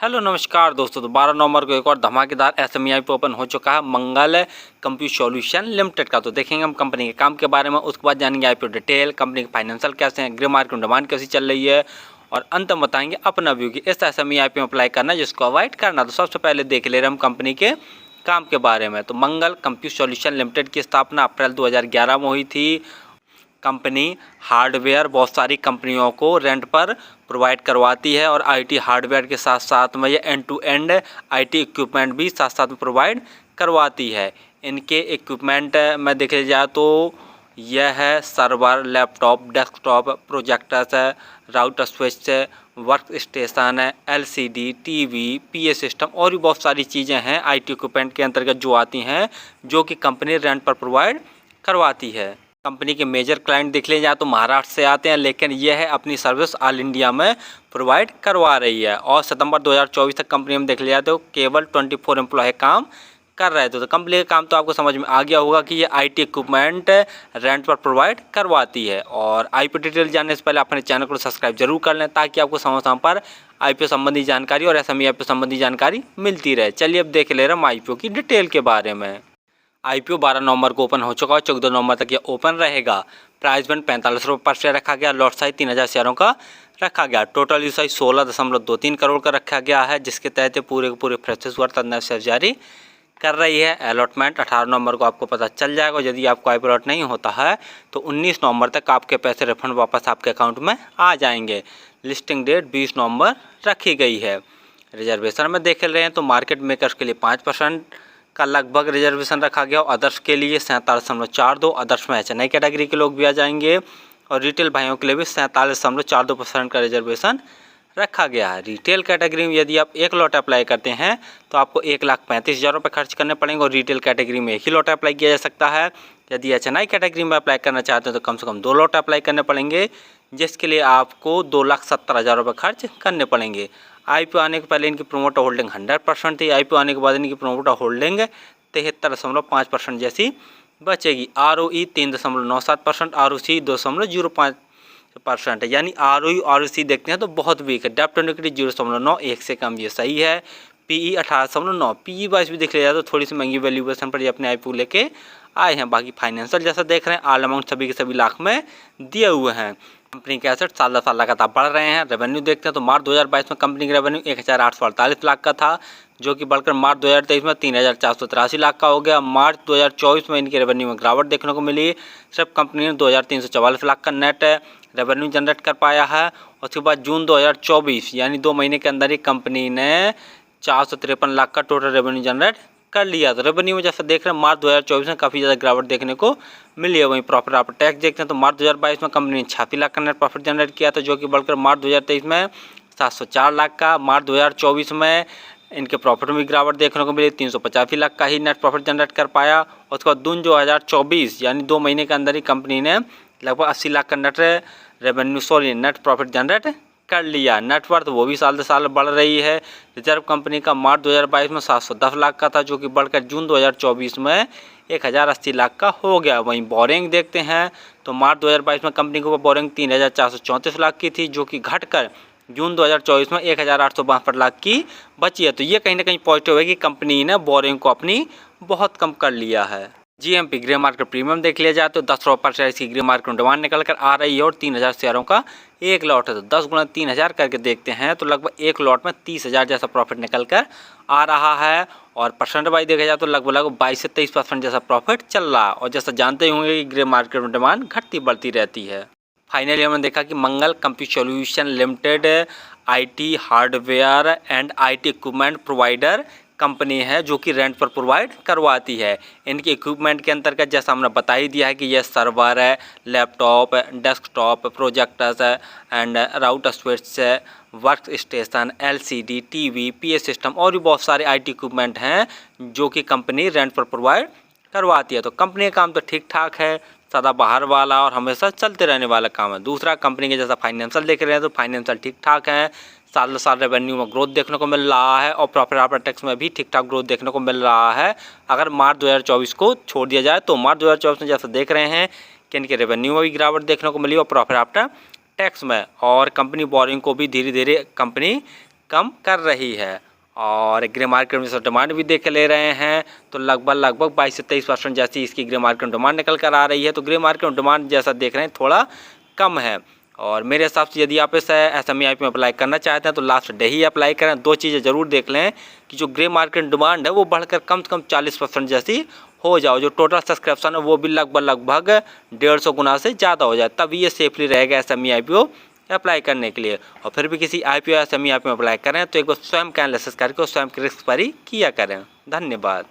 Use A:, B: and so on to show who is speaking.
A: Hello नमस्कार दोस्तों। तो 12 नवंबर को एक और धमाकेदार एसएमई पे ओपन हो चुका है मंगल कंप्यूटर सॉल्यूशन लिमिटेड का। तो देखेंगे हम कंपनी के काम के बारे में, उसके बाद जानेंगे आईपीओ डिटेल, कंपनी के फाइनेंशियल कैसे हैं, ग्रे मार्केट में डिमांड कैसी चल रही है, और अंत में बताएंगे अपना व्यू कि इस एसएमई में अप्लाई करना है जिसको अवॉइड करना। तो सबसे पहले देख ले रहे हम कंपनी के काम के बारे में। तो मंगल कंप्यूटर सॉल्यूशन लिमिटेड की स्थापना अप्रैल 2011 में हुई थी। कंपनी हार्डवेयर बहुत सारी कंपनियों को रेंट पर प्रोवाइड करवाती है और आईटी हार्डवेयर के साथ साथ में ये end to end IT equipment भी साथ साथ में प्रोवाइड करवाती है। इनके इक्विपमेंट में देखे जाए तो यह है सर्वर, लैपटॉप, डेस्कटॉप, प्रोजेक्टर्स है, राउटर स्विच, वर्क स्टेशन है, एलसीडी, टीवी, पीए सिस्टम और भी बहुत सारी चीज़ें हैं आईटी इक्विपमेंट के अंतर्गत जो आती हैं, जो कि कंपनी रेंट पर प्रोवाइड करवाती है। कंपनी के मेजर क्लाइंट देख लिया जाए तो महाराष्ट्र से आते हैं, लेकिन यह है अपनी सर्विस ऑल इंडिया में प्रोवाइड करवा रही है। और सितंबर 2024 तक कंपनी में देख लिया जाए तो केवल 24 एम्प्लॉय काम कर रहे थे। तो कंपनी का काम तो आपको समझ में आ गया होगा कि ये आईटी इक्विपमेंट रेंट पर प्रोवाइड करवाती है। और आईपीओ डिटेल जानने से पहले अपने चैनल को सब्सक्राइब जरूर कर लें ताकि आपको समय समय पर आईपीओ संबंधी जानकारी और एसएमई आईपीओ संबंधी जानकारी मिलती रहे। चलिए अब देख ले रहे हम आईपीओ की डिटेल के बारे में। आईपीओ 12 नवंबर को ओपन हो चुका है, 14 नवंबर तक ये ओपन रहेगा। प्राइस बैंड 45 रुपये पर शेयर रखा गया। लॉट साइज 3000 शेयरों का रखा गया। टोटल यूज साइज 16.23 करोड़ का रखा गया है, जिसके तहत पूरे के पूरे फ्रेशर्स वर्थ शेयर जारी कर रही है। अलॉटमेंट 18 नवंबर को आपको पता चल जाएगा। यदि आपको आईपीओ अलॉट नहीं होता है तो 19 नवंबर तक आपके पैसे रिफंड वापस आपके अकाउंट में आ जाएंगे। लिस्टिंग डेट 20 नवंबर रखी गई है। रिजर्वेशन में देख रहे हैं तो मार्केट मेकर्स के लिए 5% का लगभग रिजर्वेशन रखा गया और अदर्स के लिए 47.42। अदर्स में एचएनआई कैटेगरी के लोग भी आ जाएंगे और रिटेल भाइयों के लिए भी 47.42% का रिजर्वेशन रखा गया है। रिटेल कैटेगरी में यदि आप एक लॉट अप्लाई करते हैं तो आपको 1,35,000 रुपये खर्च करने पड़ेंगे और रिटेल कैटेगरी में एक ही लॉट अप्लाई किया जा सकता है। यदि एचएनआई कैटेगरी में अप्लाई करना चाहते हैं तो कम से कम 2 लॉट अप्लाई करने पड़ेंगे, जिसके लिए आपको 2,70,000 रुपये खर्च करने पड़ेंगे। आईपीओ आने के पहले इनकी प्रोमोटर होल्डिंग 100% थी। आईपीओ आने के बाद इनकी प्रोमोटर होल्डिंग 73.5% जैसी बचेगी। आरओई 3.97%, आरओसी 2.05% है। यानी आरओई आरओसी देखते हैं तो बहुत वीक है। डेब्ट टू इक्विटी 0.91 से कम, ये सही है। पीई 18.9, पीई वाइज भी देख लिया जाए तो थोड़ी सी महंगी वैल्यूएशन पर ये अपने आईपीओ लेके आए हैं। बाकी फाइनेंशियल जैसा देख रहे हैं ऑल अमाउंट सभी के सभी लाख में दिए हुए हैं। कंपनी के एसेट साल दर साल लगातार बढ़ रहे हैं। रेवेन्यू देखते हैं तो मार्च 2022 में कंपनी का रेवेन्यू 1,848 लाख का था, जो कि बढ़कर मार्च 2023 में 3,483 लाख का हो गया। मार्च 2024 में इनके रेवेन्यू में गिरावट देखने को मिली। सिर्फ कंपनी ने 2,344 लाख का नेट रेवेन्यू जनरेट कर पाया है। उसके बाद जून 2024 यानी 2 महीने के अंदर ही कंपनी ने 453 लाख का टोटल रेवेन्यू जनरेट कर लिया। तो रेवेन्यू में जैसा देख रहे हैं मार्च 2024 में काफ़ी ज़्यादा गिरावट देखने को मिली है। वहीं प्रॉफिट आफ्टर टैक्स देखते हैं तो मार्च 2022 में कंपनी ने 86 लाख का नेट प्रॉफिट जनरेट किया था, जो कि बढ़कर मार्च 2023 में 704 लाख का। मार्च 2024 में इनके प्रॉफिट में गिरावट देखने को मिली, 385 लाख का ही नेट प्रॉफिट जनरेट कर पाया। उसके बाद जून 2024 यानी 2 महीने के अंदर ही कंपनी ने लगभग 80 लाख का नेट प्रॉफिट जनरेट कर लिया। नेटवर्थ वो भी साल दर साल बढ़ रही है। रिजर्व कंपनी का मार्च 2022 में 710 लाख का था, जो कि बढ़कर जून 2024 में 1,080 लाख का हो गया। वहीं बोरिंग देखते हैं तो मार्च 2022 में कंपनी के ऊपर बोरिंग 3,434 लाख की थी, जो कि घटकर जून 2024 में 1,862 लाख की बची है। तो ये कहीं ना कहीं पॉजिटिव है कि कंपनी ने बोरिंग को अपनी बहुत कम कर लिया है। जीएमपी ग्रे मार्केट प्रीमियम देख लिया जाए तो 10 रुपये पर शेयर इसकी ग्रे मार्केट में डिमांड निकल कर आ रही है और 3,000 शेयरों का एक लॉट है। तो 10 गुना 3,000 करके देखते हैं तो लगभग एक लॉट में 30,000 जैसा प्रॉफिट निकल कर आ रहा है। और परसेंट वाइज देखा जाए तो लगभग 22 से 23% जैसा प्रॉफिट चल रहा है। और जैसा जानते ही होंगे कि ग्रे मार्केट में डिमांड घटती बढ़ती रहती है। फाइनली हमने देखा कि Mangal computer solution limited IT hardware and IT equipment provider company है, जो कि रेंट पर प्रोवाइड करवाती है। इनके इक्विपमेंट के अंतर्गत जैसा हमने बता ही दिया है कि यह सर्वर है, लैपटॉप, डेस्कटॉप, प्रोजेक्टर्स है एंड राउटर स्विच है, work station, LCD, TV, PA system और भी बहुत सारे आईटी इक्विपमेंट हैं, जो कि कंपनी रेंट पर प्रोवाइड करवाती है। तो कंपनी का काम तो ठीक ठाक है, सदा बाहर वाला और हमेशा चलते रहने वाला काम है। दूसरा, कंपनी के जैसा फाइनेंशियल देख रहे हैं तो फाइनेंशियल ठीक ठाक है। साल साल रेवेन्यू में ग्रोथ देखने को मिल रहा है और प्रॉफिट आफ्टर टैक्स में भी ठीक ठाक ग्रोथ देखने को मिल रहा है। अगर मार्च 2024 को छोड़ दिया जाए तो मार्च 2024 में जैसा देख रहे हैं कि इनके रेवेन्यू में भी गिरावट देखने को मिली और प्रॉफिट आफ्टर टैक्स में, और कंपनी बोरिंग को भी धीरे धीरे कंपनी कम कर रही है। और ग्रे मार्केट में डिमांड भी देख ले रहे हैं तो लगभग 22 से 23% जैसी इसकी ग्रे मार्केट में डिमांड निकल कर आ रही है। तो ग्रे मार्केट में डिमांड जैसा देख रहे हैं थोड़ा कम है। और मेरे हिसाब से यदि आप इस SME IPO में अप्लाई करना चाहते हैं तो लास्ट डे ही अप्लाई करें। दो चीज़ें ज़रूर देख लें कि जो ग्रे मार्केट डिमांड है वो बढ़कर कम से कम 40% जैसी हो जाओ, जो टोटल सब्सक्रिप्शन है वो भी लगभग 150 गुना से ज़्यादा हो जाए, तब ये सेफली रहेगा SME IPO अप्लाई करने के लिए। और फिर भी किसी IPO या SME IPO में अप्लाई करें तो एक बार स्वयं का एनालिसिस करके स्वयं के रिस्क पर ही किया करें। धन्यवाद।